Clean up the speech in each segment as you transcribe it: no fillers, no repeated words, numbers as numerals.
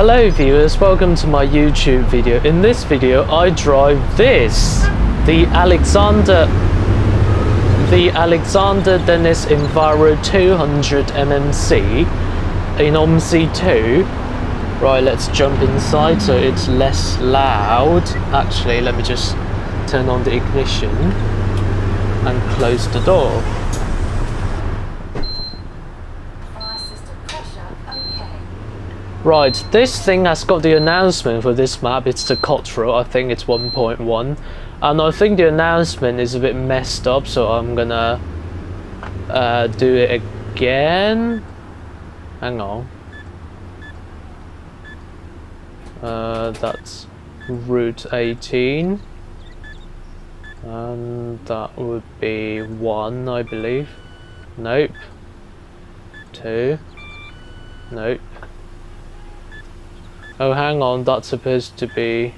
Hello viewers, welcome to my YouTube video. In this video I drive this, the Alexander Dennis Enviro200 MMC in OMSI 2. Right, let's jump inside so it's less loud. Actually, let me just turn on the ignition and close the door. Right, this thing has got the announcement for this map. It's the Cotterell, I think it's 1.1. And I think the announcement is a bit messed up, so I'm gonna do it again. Hang on. That's route 18. And that would be 1, I believe. Nope. 2. Nope. Oh, hang on, that's supposed to be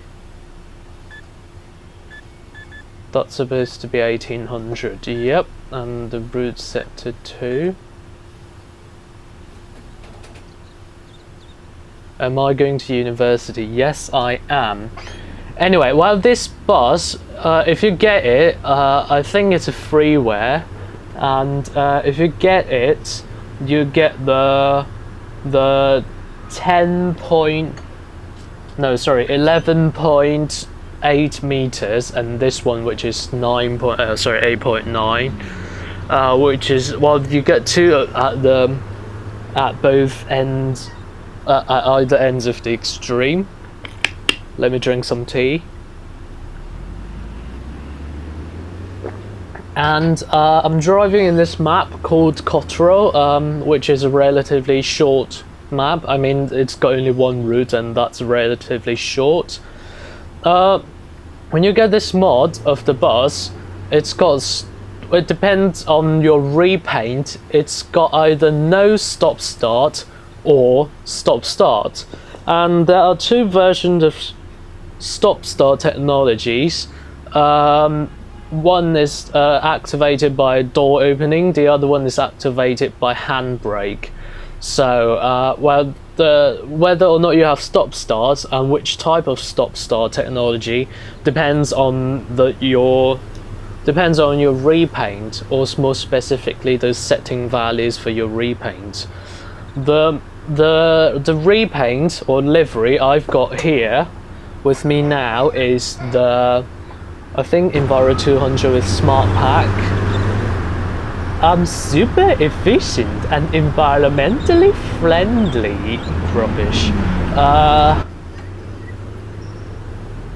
1800, yep, and the route set to 2. Am I going to university? Yes, I am. Anyway, well, this bus, if you get it, I think it's a freeware, and if you get it, you get the 11.8 meters, and this one, which is 8.9, which is, well, you get two at both ends, at either ends of the extreme. Let me drink some tea. And I'm driving in this map called Cotterell, which is a relatively short map. I mean, it's got only one route, and that's relatively short. When you get this mod of the bus, it depends on your repaint. It's got either no stop start or stop start, and there are two versions of stop start technologies. One is activated by door opening, the other one is activated by handbrake. So, well, whether or not you have stop start and which type of stop start technology depends on your repaint, or more specifically, those setting values for your repaint. The repaint or livery I've got here with me now is the, I think, Enviro200 with Smart Pack. Super efficient and environmentally friendly. Rubbish.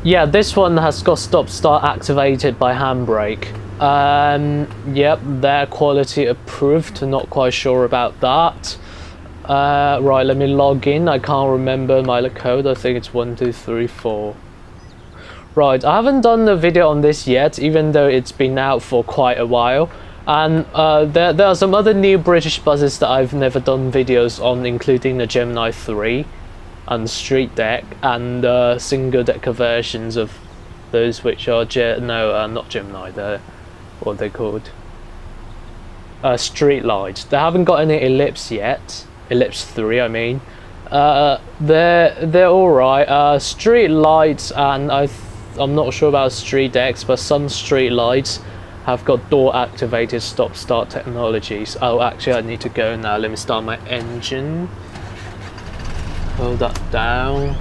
Yeah, this one has got stop start activated by handbrake. Yep, their quality approved. Not quite sure about that. Right, let me log in. I can't remember my code. I think it's 1234. Right, I haven't done the video on this yet, even though it's been out for quite a while. And there are some other new British buses that I've never done videos on, including the Gemini 3 and Street Deck, and single decker versions of those, which are not Gemini, they're what are they called? Street Light. They haven't got any Ellipse yet. Ellipse 3, I mean. They're alright. Street Lights, and I'm not sure about Street Decks, but some Street Lights have got door activated stop start technologies. Oh, actually, I need to go now. Let me start my engine. Hold that down.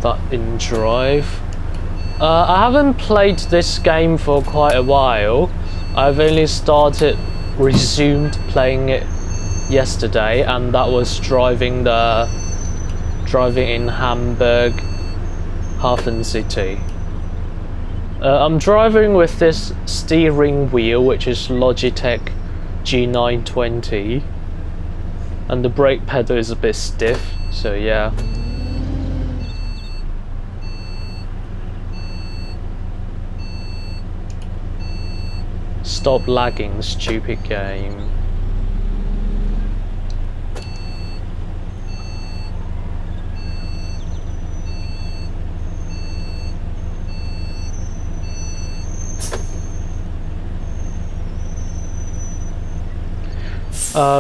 That in drive. I haven't played this game for quite a while. I've only resumed playing it yesterday, and that was driving in Hamburg Hafen City. I'm driving with this steering wheel, which is Logitech G920, and the brake pedal is a bit stiff, so yeah. Stop lagging, stupid game.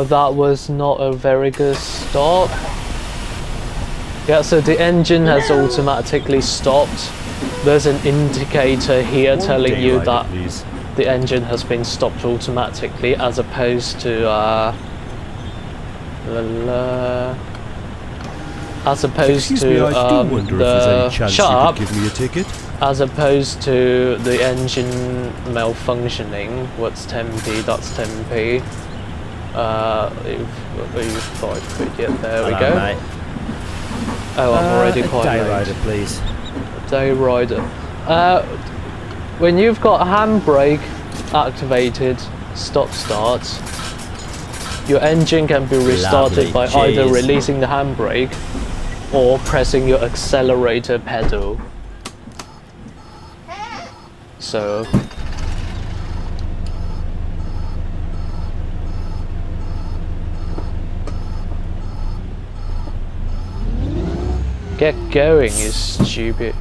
That was not a very good stop. Yeah, so the engine has automatically stopped. There's an indicator here telling you that the engine has been stopped automatically, as opposed to the shut up. Give me a ticket. As opposed to the engine malfunctioning. What's 10p? That's 10p. 5 quid. Yeah, there we go. Mate. Oh, I'm already quite day late. rider, please. Day rider. When you've got handbrake activated, stop start, your engine can be restarted by either releasing the handbrake or pressing your accelerator pedal. So get going, you stupid.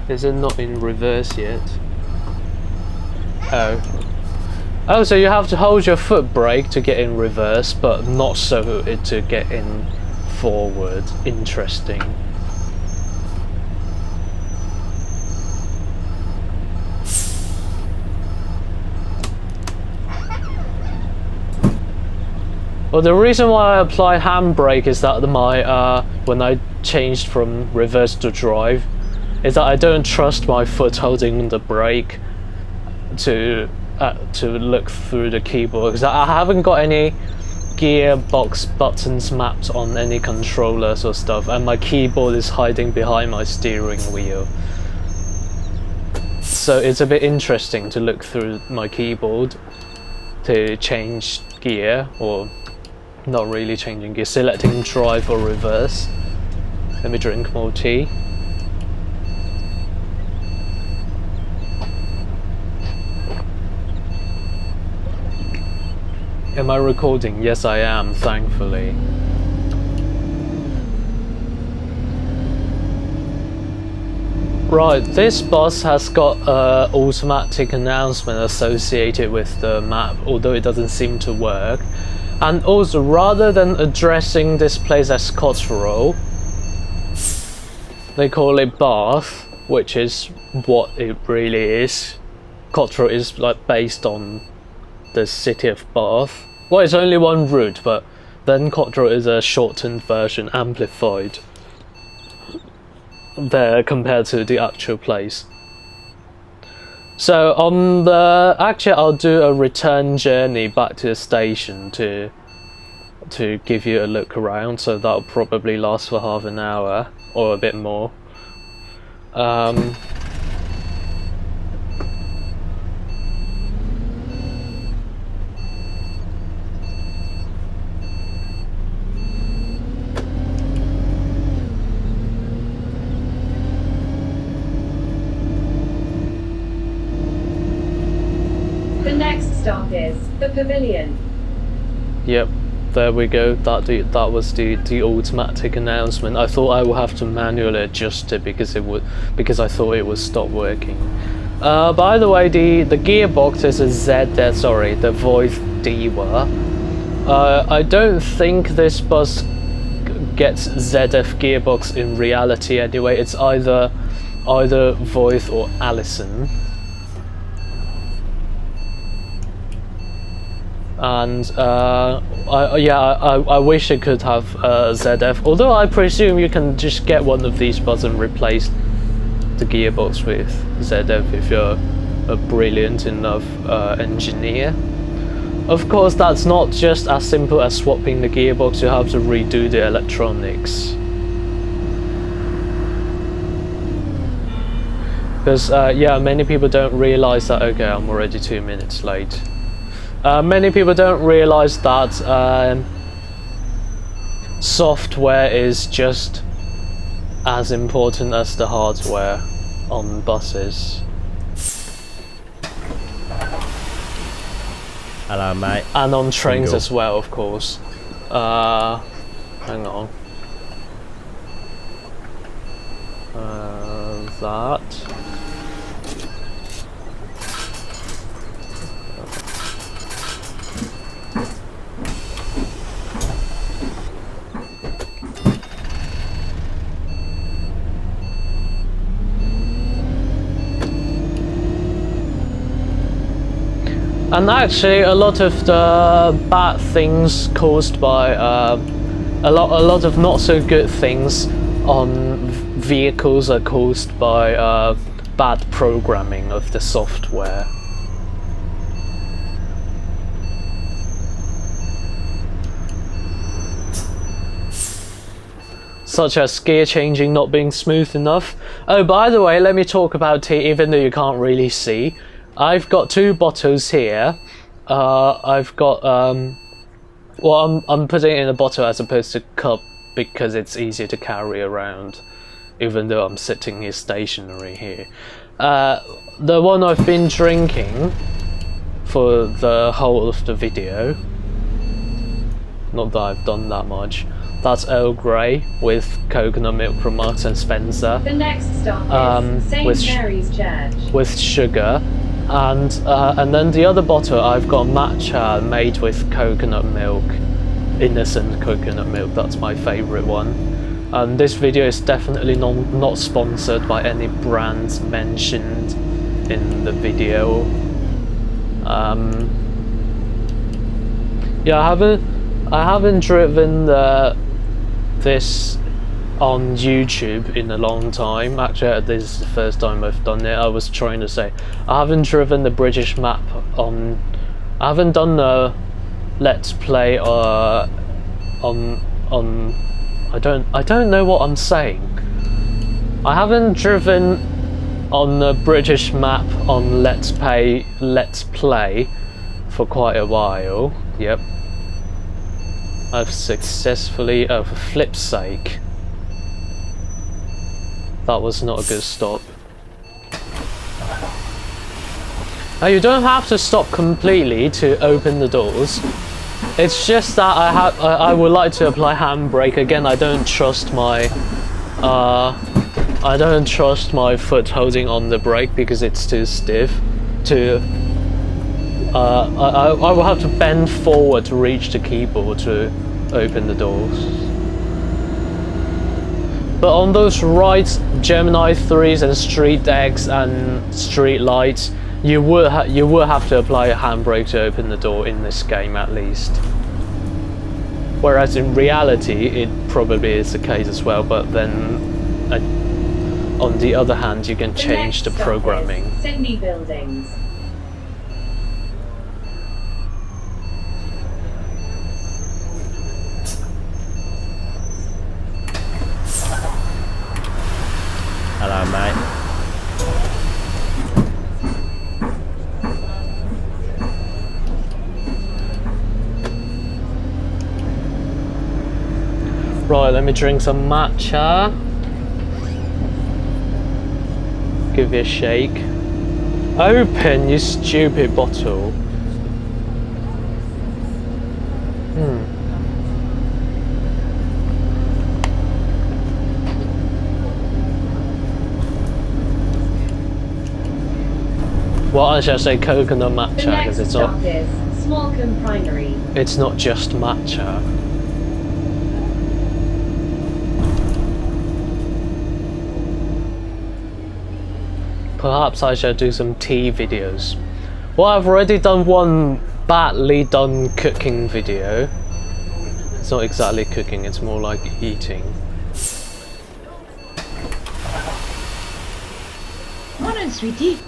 Is it not in reverse yet? Oh. Oh, so you have to hold your foot brake to get in reverse, but not so to get in forward. Interesting. Well, the reason why I apply handbrake is that when I changed from reverse to drive, is that I don't trust my foot holding the brake to look through the keyboard, because I haven't got any gearbox buttons mapped on any controllers or stuff, and my keyboard is hiding behind my steering wheel. So it's a bit interesting to look through my keyboard to change gear, or not really changing gear, selecting drive or reverse. Let me drink more tea. Am I recording? Yes, I am, thankfully. Right, this bus has got an automatic announcement associated with the map, although it doesn't seem to work. And also, rather than addressing this place as Cotterell, they call it Bath, which is what it really is. Cotterell is like based on the city of Bath. Well, it's only one route, but then Cotterell is a shortened version, amplified there compared to the actual place. So on the actually, I'll do a return journey back to the station to give you a look around. So that'll probably last for half an hour or a bit more. The next stop is the Pavilion. Yep, there we go. That was the automatic announcement. I thought I would have to manually adjust it because I thought it would stop working. By the way, the gearbox is a the Voith Diva. I don't think this bus gets ZF gearbox in reality anyway. It's either Voith or Allison. And I wish it could have ZF, although I presume you can just get one of these buses and replace the gearbox with ZF if you're a brilliant enough engineer. Of course, that's not just as simple as swapping the gearbox, you have to redo the electronics. Because many people don't realize that. Okay, I'm already 2 minutes late. Many people don't realize that software is just as important as the hardware on buses. Hello, mate. And on trains as well, of course. Hang on. That. And actually, a lot of the bad things caused by a lot of not so good things on vehicles are caused by bad programming of the software. Such as gear changing not being smooth enough. Oh, by the way, let me talk about tea, even though you can't really see. I've got two bottles here. I've got well, I'm putting it in a bottle as opposed to cup because it's easier to carry around, even though I'm sitting here stationary here. The one I've been drinking for the whole of the video, not that I've done that much, that's Earl Grey with coconut milk from Marks and Spencer. The next stop is St. Mary's Church. With sugar. And then the other bottle I've got matcha made with coconut milk, innocent coconut milk. That's my favourite one. And this video is definitely not sponsored by any brands mentioned in the video. Yeah, I haven't driven this on YouTube in a long time. Actually, this is the first time I've done it. I was trying to say I haven't driven the British map on. I haven't done the Let's Play on. I don't know what I'm saying. I haven't driven on the British map on Let's Play for quite a while. Yep. I've successfully, for flip's sake. That was not a good stop. Now you don't have to stop completely to open the doors. It's just that I would like to apply handbrake again. I don't trust my foot holding on the brake because it's too stiff. I will have to bend forward to reach the keyboard to open the doors. But on those right Gemini 3s and Street X and Street Lights, you will have to apply a handbrake to open the door in this game at least. Whereas in reality, it probably is the case as well. But then, on the other hand, you can change the programming. Sydney buildings. Hello, mate. Right, let me drink some matcha. Give it a shake. Open, you stupid bottle. Well, I shall say coconut matcha because it's not. The next stop is Smallcombe Primary. It's not just matcha. Perhaps I shall do some tea videos. Well, I've already done one badly done cooking video. It's not exactly cooking, it's more like eating. Morning, sweetie.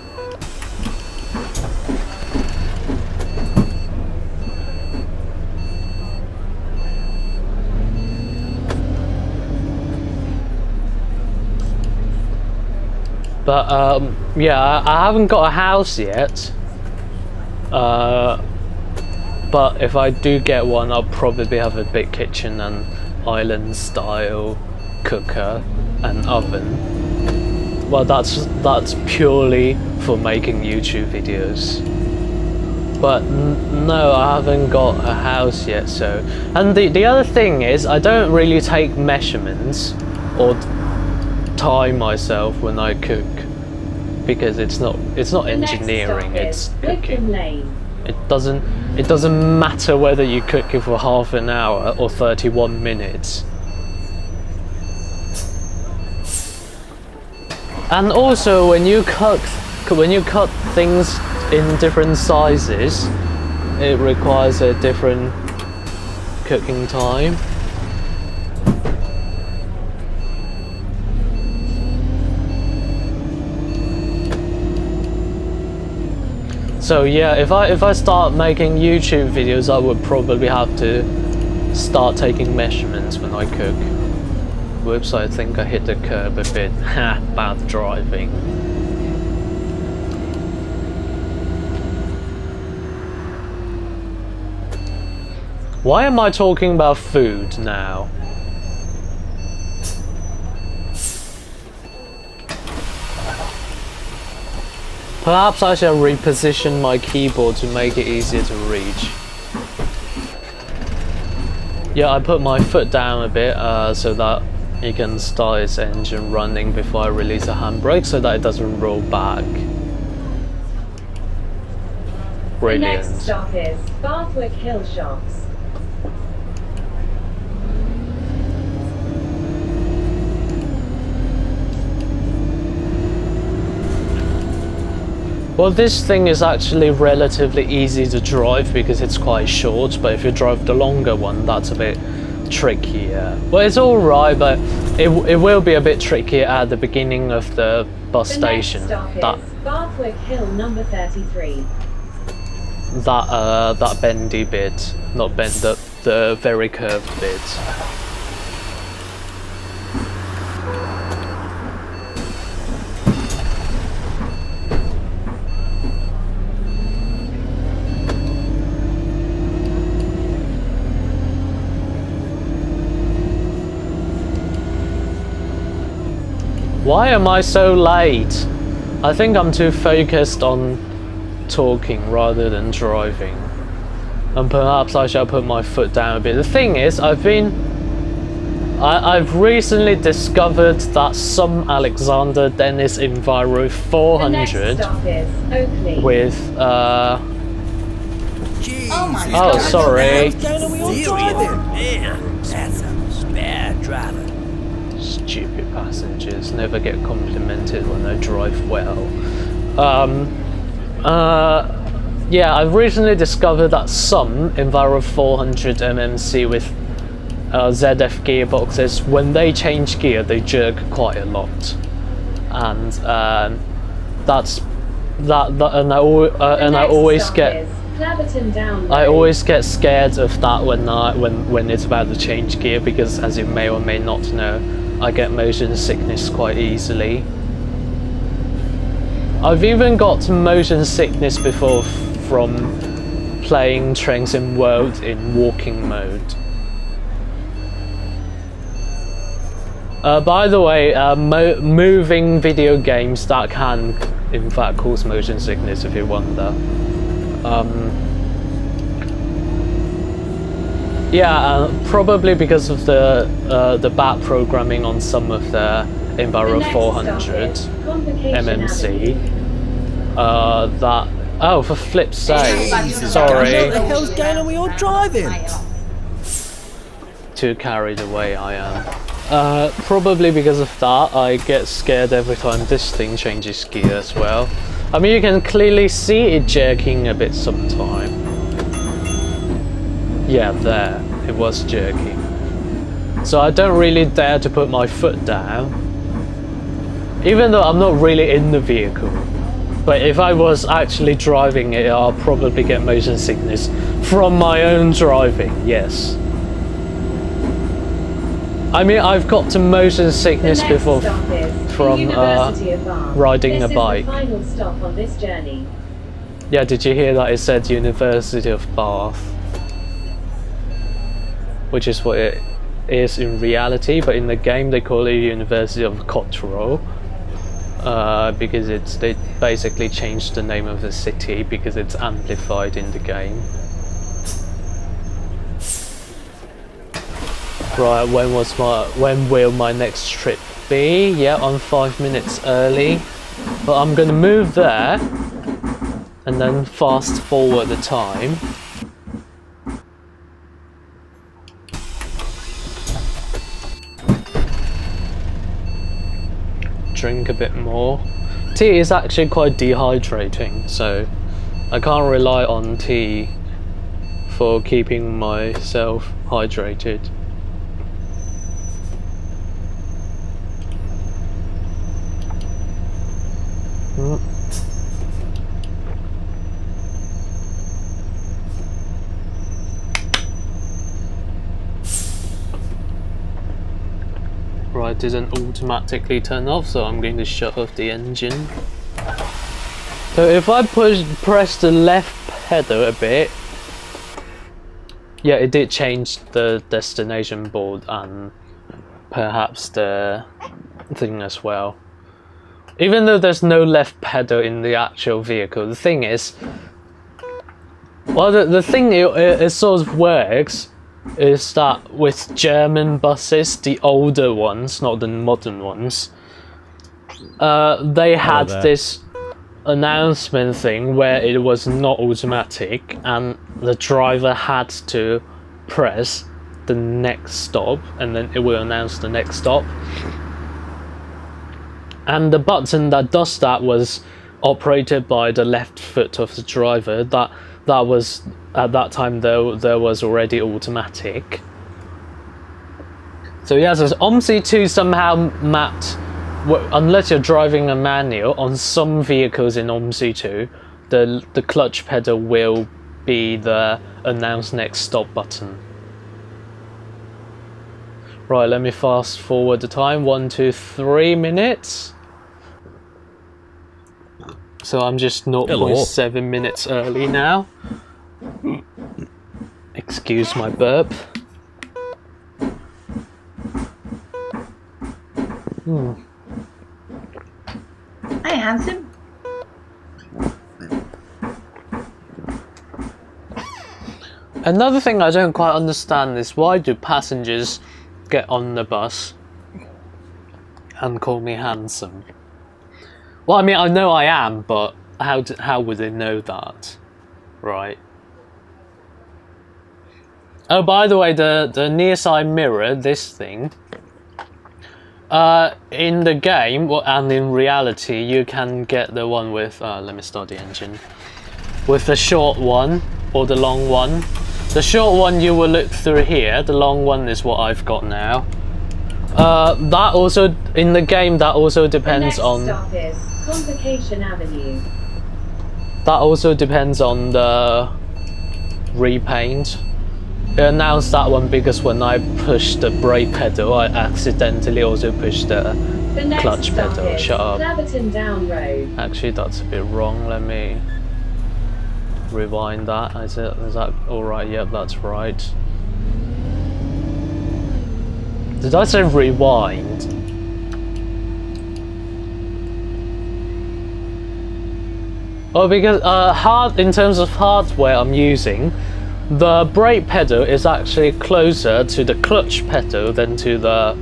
But yeah, I haven't got a house yet. But if I do get one, I'll probably have a big kitchen and island style cooker and oven. Well, that's purely for making YouTube videos. But no, I haven't got a house yet. So, and the other thing is, I don't really take measurements or time myself when I cook because it's not engineering, it's cooking. It doesn't matter whether you cook it for half an hour or 31 minutes. And also when you cut things in different sizes, it requires a different cooking time. So yeah, if I start making YouTube videos, I would probably have to start taking measurements when I cook. Whoops, I think I hit the curb a bit. Ha, bad driving. Why am I talking about food now? Perhaps I shall reposition my keyboard to make it easier to reach. Yeah, I put my foot down a bit so that it can start its engine running before I release a handbrake so that it doesn't roll back. Brilliant. The next stop is Bathwick Hill Shops. Well, this thing is actually relatively easy to drive because it's quite short, but if you drive the longer one, that's a bit trickier. Well, it's alright, but it will be a bit trickier at the beginning of the bus station. The next stop is Bathwick Hill number 33. That bendy bit, not bend, the very curved bit. Why am I so late? I think I'm too focused on talking rather than driving. And perhaps I shall put my foot down a bit. The thing is, I've recently discovered that some Alexander Dennis Enviro200 with oh, sorry. Man, that's some bad driving. Stupid passengers never get complimented when they drive well. Yeah, I've recently discovered that some Enviro200 MMC with ZF gearboxes, when they change gear, they jerk quite a lot, and and I always get scared of that when it's about to change gear, because as you may or may not know, I get motion sickness quite easily. I've even got motion sickness before from playing Trains in World in walking mode. By the way, moving video games, that can in fact cause motion sickness if you wonder. Yeah, probably because of the bad programming on some of the Enviro200 MMC. Oh, for flip's sake! Sorry. What the hell's going on with your driving? Too carried away I am. Probably because of that, I get scared every time this thing changes gear as well. I mean, you can clearly see it jerking a bit sometime. Yeah, there, it was jerking. So I don't really dare to put my foot down, even though I'm not really in the vehicle. But if I was actually driving it, I'll probably get motion sickness from my own driving, yes. I mean, I've got to motion sickness before from riding a bike. This is the final stop on this journey. Yeah, did you hear that? It said University of Bath, which is what it is in reality, but in the game they call it University of Cotterell, because they basically changed the name of the city because it's amplified in the game. Right, when will my next trip be? Yeah, I'm 5 minutes early, but I'm gonna move there and then fast forward the time. Drink a bit more. Tea is actually quite dehydrating, so I can't rely on tea for keeping myself hydrated. Right, didn't automatically turn off, so I'm going to shut off the engine. So if I press the left pedal a bit, yeah, it did change the destination board and perhaps the thing as well. Even though there's no left pedal in the actual vehicle, the thing is, well, the thing it sort of works is that with German buses, the older ones, not the modern ones, they had this announcement thing where it was not automatic and the driver had to press the next stop and then it will announce the next stop. And the button that does that was operated by the left foot of the driver. That was, at that time there was already automatic. So yeah, so OMSI 2 somehow mapped, unless you're driving a manual, on some vehicles in OMSI 2, the clutch pedal will be the announce next stop button. Right, let me fast forward the time, 1 to 3 minutes. So I'm just 0.7 minutes early now. Excuse my burp. Hi, handsome. Another thing I don't quite understand is why do passengers get on the bus and call me handsome? Well, I mean, I know I am, but how would they know that, right? Oh, by the way, the near side mirror, this thing, in the game and in reality, you can get the one with. Let me start the engine. With the short one or the long one. The short one you will look through here. The long one is what I've got now. That also in the game. That also depends on. The next stop is Convocation Avenue. That also depends on the repaint. It announced that one because when I pushed the brake pedal, I accidentally also pushed the clutch pedal. Shut up. Claverton Down Road. Actually, that's a bit wrong. Let me rewind that. Is that all right? Yep, that's right. Did I say rewind? Oh, because in terms of hardware I'm using, the brake pedal is actually closer to the clutch pedal than to the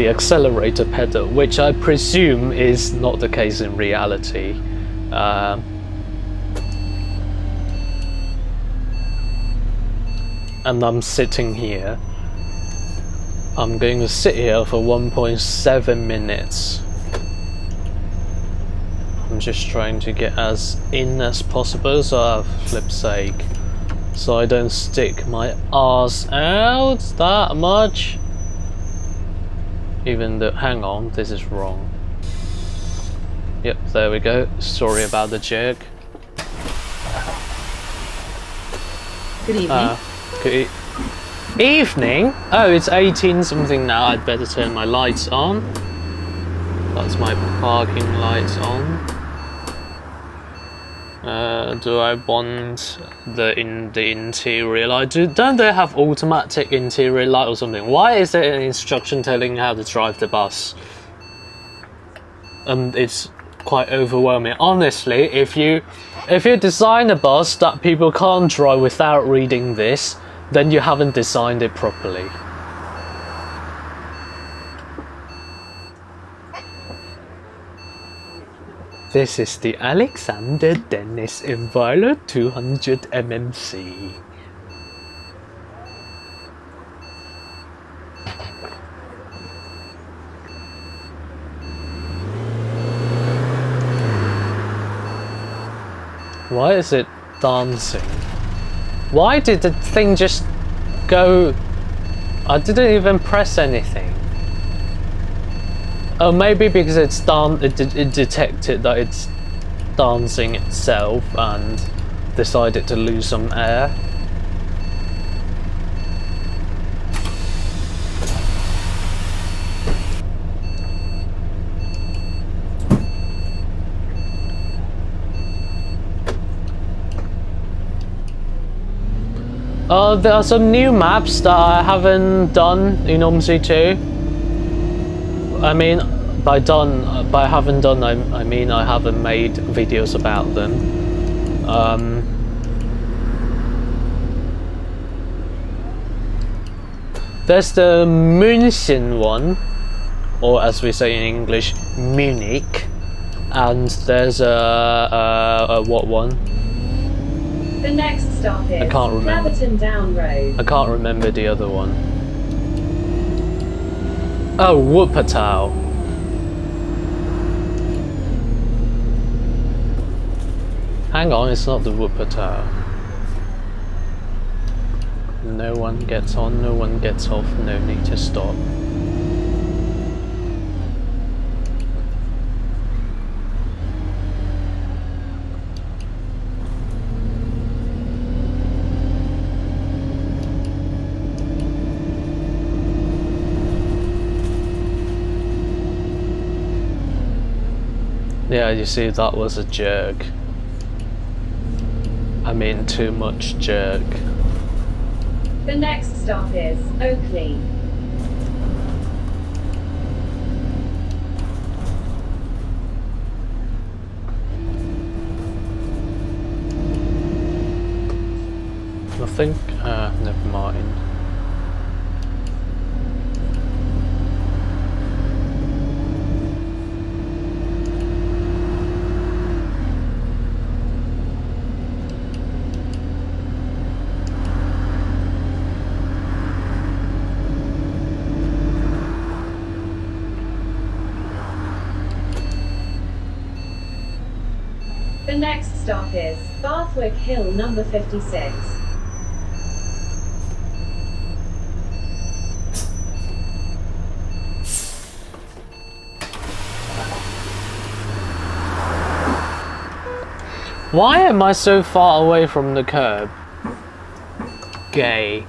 accelerator pedal, which I presume is not the case in reality. And I'm sitting here. I'm going to sit here for 1.7 minutes. I'm just trying to get as in as possible, so for flip's sake, so I don't stick my arse out that much. Even though, hang on, this is wrong. Yep, there we go. Sorry about the jerk. Good evening. Good evening? Oh, it's 18 something now. I'd better turn my lights on. That's my parking lights on. Do I want the interior light? Don't they have automatic interior light or something? Why is there an instruction telling you how to drive the bus? And it's quite overwhelming. Honestly, if you design a bus that people can't drive without reading this, then you haven't designed it properly. This is the Alexander Dennis Enviro200 MMC. Why is it dancing? Why did the thing just go? I didn't even press anything. Oh, maybe because it detected that it's dancing itself and decided to lose some air. There are some new maps that I haven't done in OMSI 2. I mean, by haven't done, I mean I haven't made videos about them. There's the München one, or as we say in English, Munich, and there's a what one? The next stop is I can't remember. Clapperton Down Road. I can't remember the other one. Oh, Wuppertal. Hang on, it's not the Wuppertal. No one gets on, no one gets off, no need to stop. Yeah, you see, that was a jerk. I mean, too much jerk. The next stop is Oakley. Nothing? Never mind. The next stop is Bathwick Hill number 56. Why am I so far away from the curb? Gay.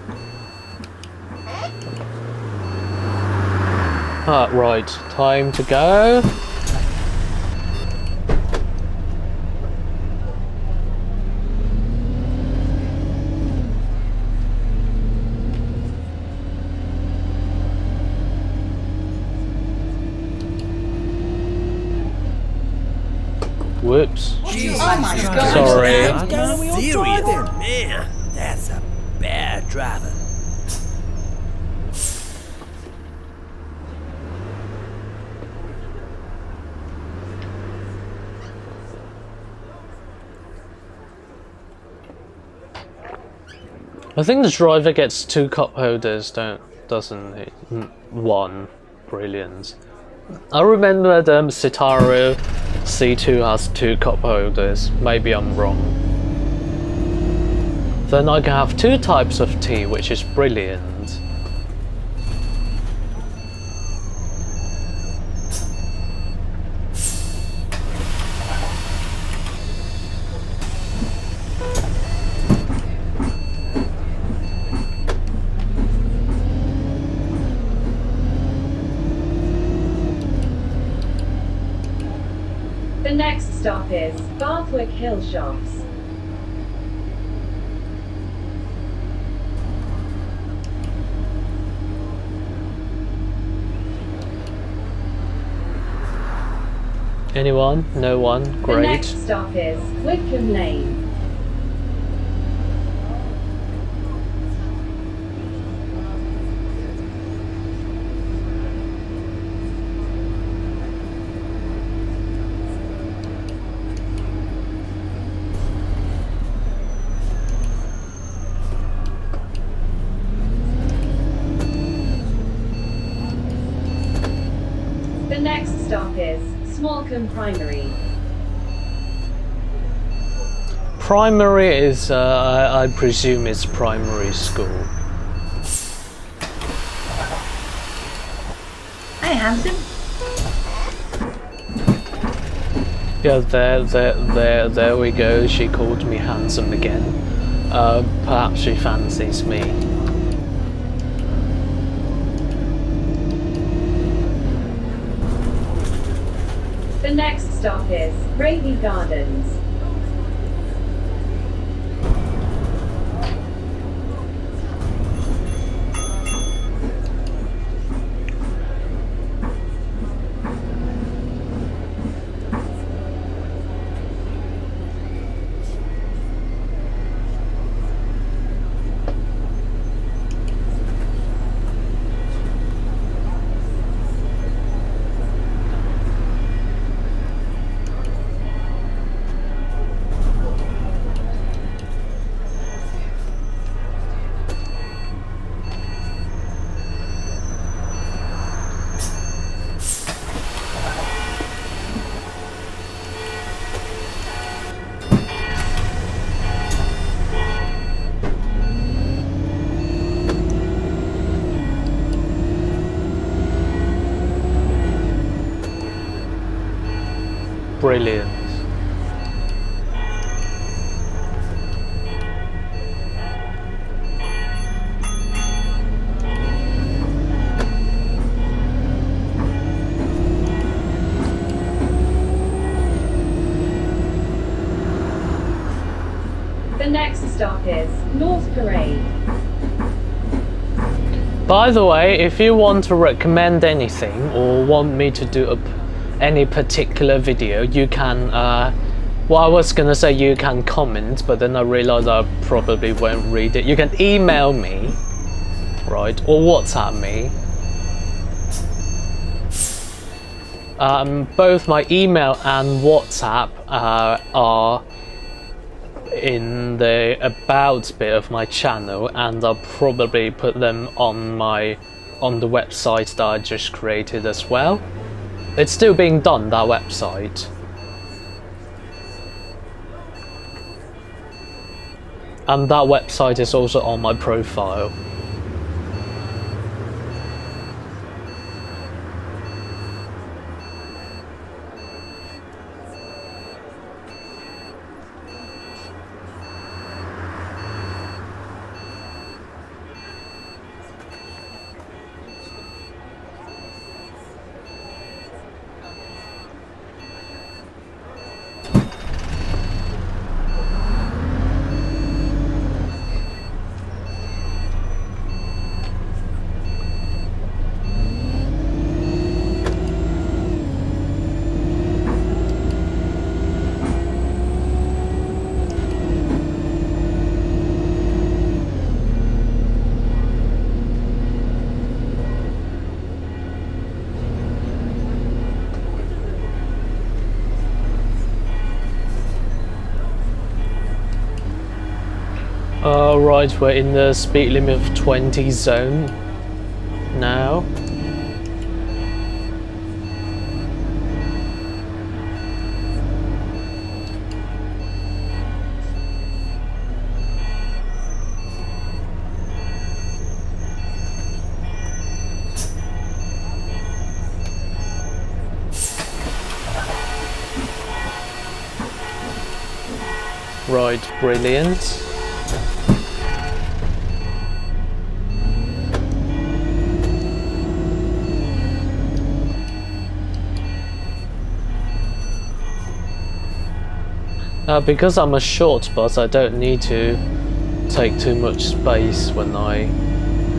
Right, time to go. Whoops. Jesus Oh my Christ. God. Sorry. How are we all Serious. driving? Man, that's a bad driver. I think the driver gets 2 cup holders, doesn't he? One. Brilliant. I remember the Cotterell C2 has 2 cup holders. Maybe I'm wrong. Then I can have 2 types of tea, which is brilliant. The next stop is Bathwick Hill Shops. Anyone? No one? The Great. next stop is Whitcomb Lane. The next stop is Smallcombe Primary. primary is, I presume it's primary school. Hi, handsome. Yeah, there we go. She called me handsome again. Perhaps she fancies me. The next stop is Brady Gardens. Brilliant. The next stop is North Parade. By the way, if you want to recommend anything or want me to do any particular video, you can, well, I was gonna say you can comment, but then I realized I probably won't read it. You can email me, right, or WhatsApp me. Both my email and WhatsApp are in the about bit of my channel, and I'll probably put them on the website that I just created as well. It's still being done, that website. And that website is also on my profile. Right, we're in the speed limit of 20 zone now. Right, brilliant. Because I'm a short bus, I don't need to take too much space when I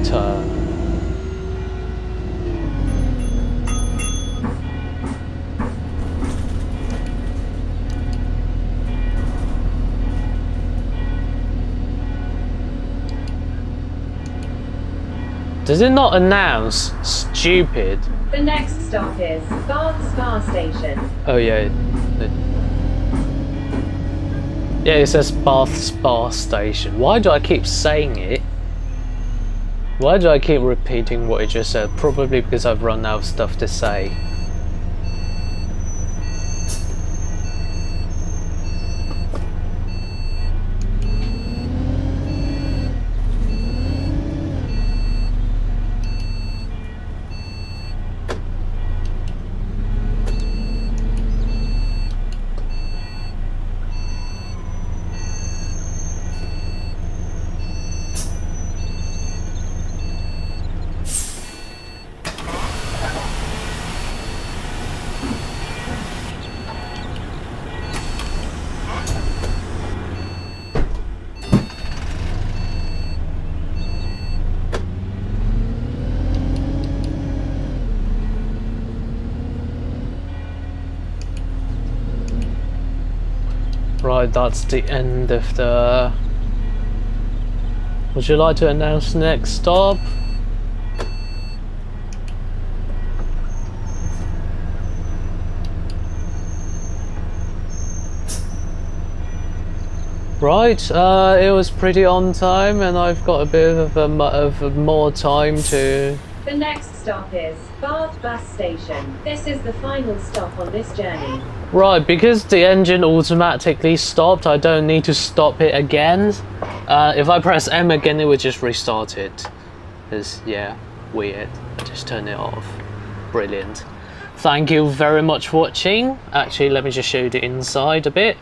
turn. Does it not announce? Stupid. The next stop is Bath Spa Station. Oh yeah. Yeah, it says Bath Spa Station. Why do I keep saying it? Why do I keep repeating what it just said? Probably because I've run out of stuff to say. Right, that's the end of the... Would you like to announce the next stop? Right, it was pretty on time, and I've got a bit of more time to... The next stop is Bath Bus Station. This is the final stop on this journey. Right, because the engine automatically stopped, I don't need to stop it again. If I press M again, it would just restart it. It's, yeah, weird. I just turn it off. Brilliant. Thank you very much for watching. Actually, let me just show you the inside a bit.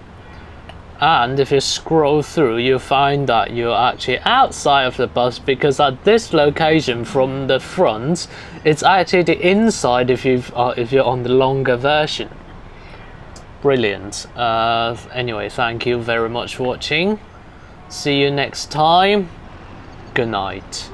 And if you scroll through, you'll find that you're actually outside of the bus, because at this location from the front, it's actually the inside if you're on the longer version. Brilliant. Anyway, thank you very much for watching. See you next time. Good night.